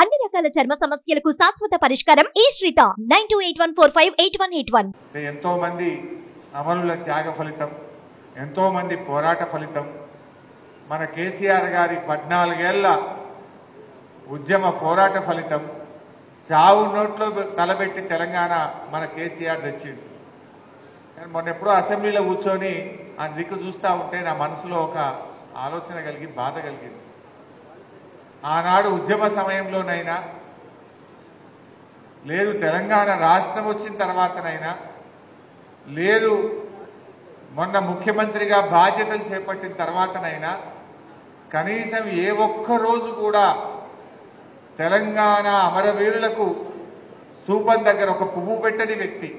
అన్ని రకాల చర్మ సమస్యలకు శాశ్వత పరిష్కారం ఈ శ్రీత 9281458181. ఎంతో మంది అమరుల త్యాగ ఫలితం, ఎంతో మంది పోరాట ఫలితం, మన కేసీఆర్ గారి 14 ఏళ్ల ఉద్యమ పోరాట ఫలితం, చావు నోట్లో తలబెట్టి తెలంగాణ మన కేసీఆర్ తెచ్చింది. మొన్న ఎప్పుడో అసెంబ్లీలో కూర్చొని ఆ దిక్కు చూస్తూ ఉంటే నా మనసులో ఒక ఆలోచన కలిగి బాధ కలిగింది. ఆనాడు ఉద్యమ సమయంలోనైనా లేదు, తెలంగాణ రాష్ట్రం వచ్చిన తర్వాతనైనా లేదు, మొన్న ముఖ్యమంత్రిగా బాధ్యతలు చేపట్టిన తర్వాతనైనా కనీసం ఏ ఒక్క రోజు కూడా తెలంగాణ అమరవీరులకు స్తూపం దగ్గర ఒక పువ్వు పెట్టని వ్యక్తి,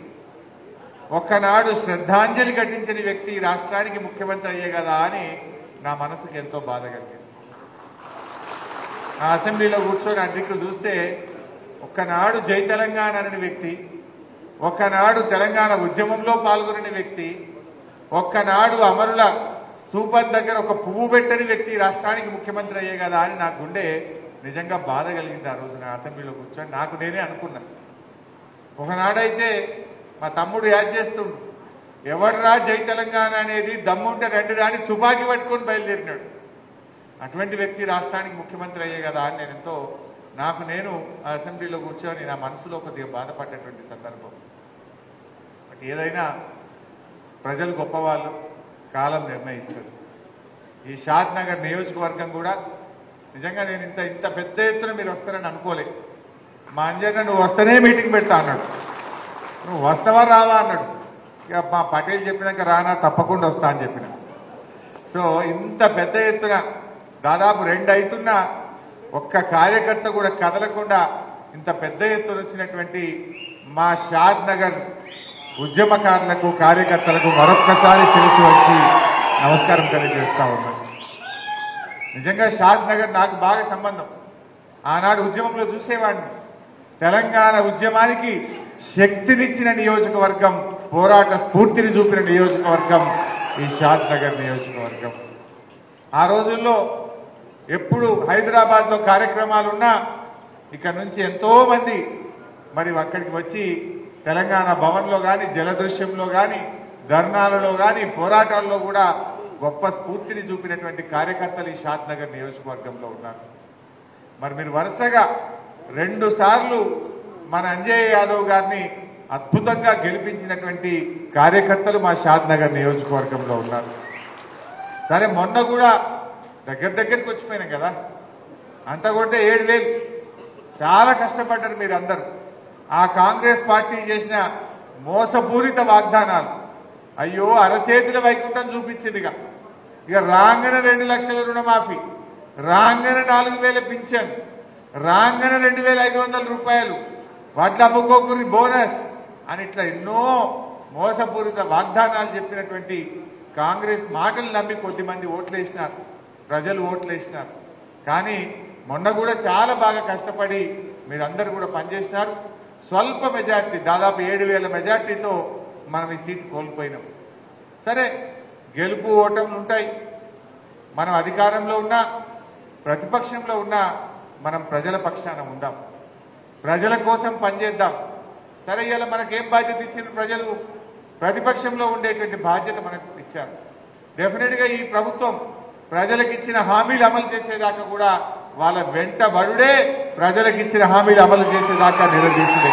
ఒక్కనాడు శ్రద్ధాంజలి ఘటించని వ్యక్తి రాష్ట్రానికి ముఖ్యమంత్రి అయ్యే కదా అని నా మనసుకు ఎంతో బాధ కలిగింది. ఆ అసెంబ్లీలో కూర్చొని అధికు చూస్తే ఒక్కనాడు జై తెలంగాణ అనే వ్యక్తి, ఒక్కనాడు తెలంగాణ ఉద్యమంలో పాల్గొనని వ్యక్తి, ఒక్కనాడు అమరుల స్తూపం దగ్గర ఒక పువ్వు పెట్టని వ్యక్తి రాష్ట్రానికి ముఖ్యమంత్రి అయ్యే కదా అని నా గుండె నిజంగా బాధ కలిగింది. ఆ రోజు నా అసెంబ్లీలో కూర్చొని నాకు నేనే అనుకున్నా, ఒకనాడైతే మా తమ్ముడు యాద్ చేస్తుండు, ఎవడరా జై తెలంగాణ అనేది దమ్ముంటే రెండు రాని తుపాకీ పట్టుకొని బయలుదేరినాడు. అటువంటి వ్యక్తి రాష్ట్రానికి ముఖ్యమంత్రి అయ్యే కదా అని నాకు నేను అసెంబ్లీలో కూర్చొని నా మనసులో కొద్దిగా బాధపడ్డటువంటి సందర్భం. బట్ ఏదైనా ప్రజలు గొప్పవాళ్ళు, కాలం నిర్ణయిస్తారు. ఈ షాద్ నగర్ నియోజకవర్గం కూడా నిజంగా నేను ఇంత పెద్ద ఎత్తున మీరు వస్తారని అనుకోలే. మా అంజన్న నువ్వు వస్తేనే మీటింగ్ పెడతా అన్నాడు, నువ్వు వస్తావా రావా అన్నాడు. ఇక మా పటేల్ చెప్పినాక రానా, తప్పకుండా వస్తా అని చెప్పిన. సో ఇంత పెద్ద ఎత్తున దాదాపు 2 అవుతున్నా ఒక్క కార్యకర్త కూడా కదలకుండా ఇంత పెద్ద ఎత్తున వచ్చినటువంటి మా షాద్ నగర్ ఉద్యమకారులకు, కార్యకర్తలకు మరొక్కసారి శిరస్సు వచ్చి నమస్కారం తెలియజేస్తా ఉన్నాను. నిజంగా షాద్ నగర్ నాకు బాగా సంబంధం. ఆనాడు ఉద్యమంలో చూసేవాడిని. తెలంగాణ ఉద్యమానికి శక్తినిచ్చిన నియోజకవర్గం, పోరాట స్ఫూర్తిని చూపిన నియోజకవర్గం ఈ షాద్ నగర్ నియోజకవర్గం. ఆ రోజుల్లో ఎప్పుడు హైదరాబాద్లో కార్యక్రమాలున్నా ఇక్కడ నుంచి ఎంతో మంది మరి అక్కడికి వచ్చి తెలంగాణ భవన్లో కానీ, జలదృశ్యంలో కానీ, ధర్నాలలో కానీ, పోరాటాల్లో కూడా గొప్ప స్ఫూర్తిని చూపినటువంటి కార్యకర్తలు ఈ షాద్ నగర్ నియోజకవర్గంలో ఉన్నారు. మరి మీరు వరుసగా 2 సార్లు మన అంజయ్య యాదవ్ గారిని అద్భుతంగా గెలిపించినటువంటి కార్యకర్తలు మా షాద్ నగర్ నియోజకవర్గంలో ఉన్నారు. సరే, మొన్న కూడా దగ్గరికి వచ్చిపోయినాం కదా, అంత కొడితే 7,000. చాలా కష్టపడ్డారు మీరు అందరూ. ఆ కాంగ్రెస్ పార్టీ చేసిన మోసపూరిత వాగ్దానాలు అయ్యో అరచేతుల వైకుంఠం చూపించింది. ఇక రాంగన 2 లక్షల రుణమాఫీ, రాంగన 4,000 పింఛన్, రాంగన 2,500 రూపాయలు, వడ్ల అమ్ముకోకుని బోనస్ అని ఇట్లా ఎన్నో మోసపూరిత వాగ్దానాలు చెప్పినటువంటి కాంగ్రెస్ మాటలు నమ్మి కొద్దిమంది ఓట్లేసినారు, ప్రజలు ఓట్లేసినారు. కానీ మొన్న కూడా చాలా బాగా కష్టపడి మీరందరూ కూడా పనిచేసినారు. స్వల్ప మెజార్టీ, దాదాపు 7,000 మెజార్టీతో మనం ఈ సీట్ కోల్పోయినాం. సరే, గెలుపు ఓటములు ఉంటాయి. మనం అధికారంలో ఉన్నా, ప్రతిపక్షంలో ఉన్నా మనం ప్రజల పక్షాన ఉందాం, ప్రజల కోసం పనిచేద్దాం. సరే, ఇలా మనకేం బాధ్యత ఇచ్చిన ప్రజలు, ప్రతిపక్షంలో ఉండేటువంటి బాధ్యత మనకు ఇచ్చారు. డెఫినెట్గా ఈ ప్రభుత్వం ప్రజలకు ఇచ్చిన హామీలు అమలు చేసేదాకా కూడా వాళ్ళ వెంటబడుడే ప్రజలకు ఇచ్చిన హామీలు అమలు చేసేదాకా నిలదీసుడే.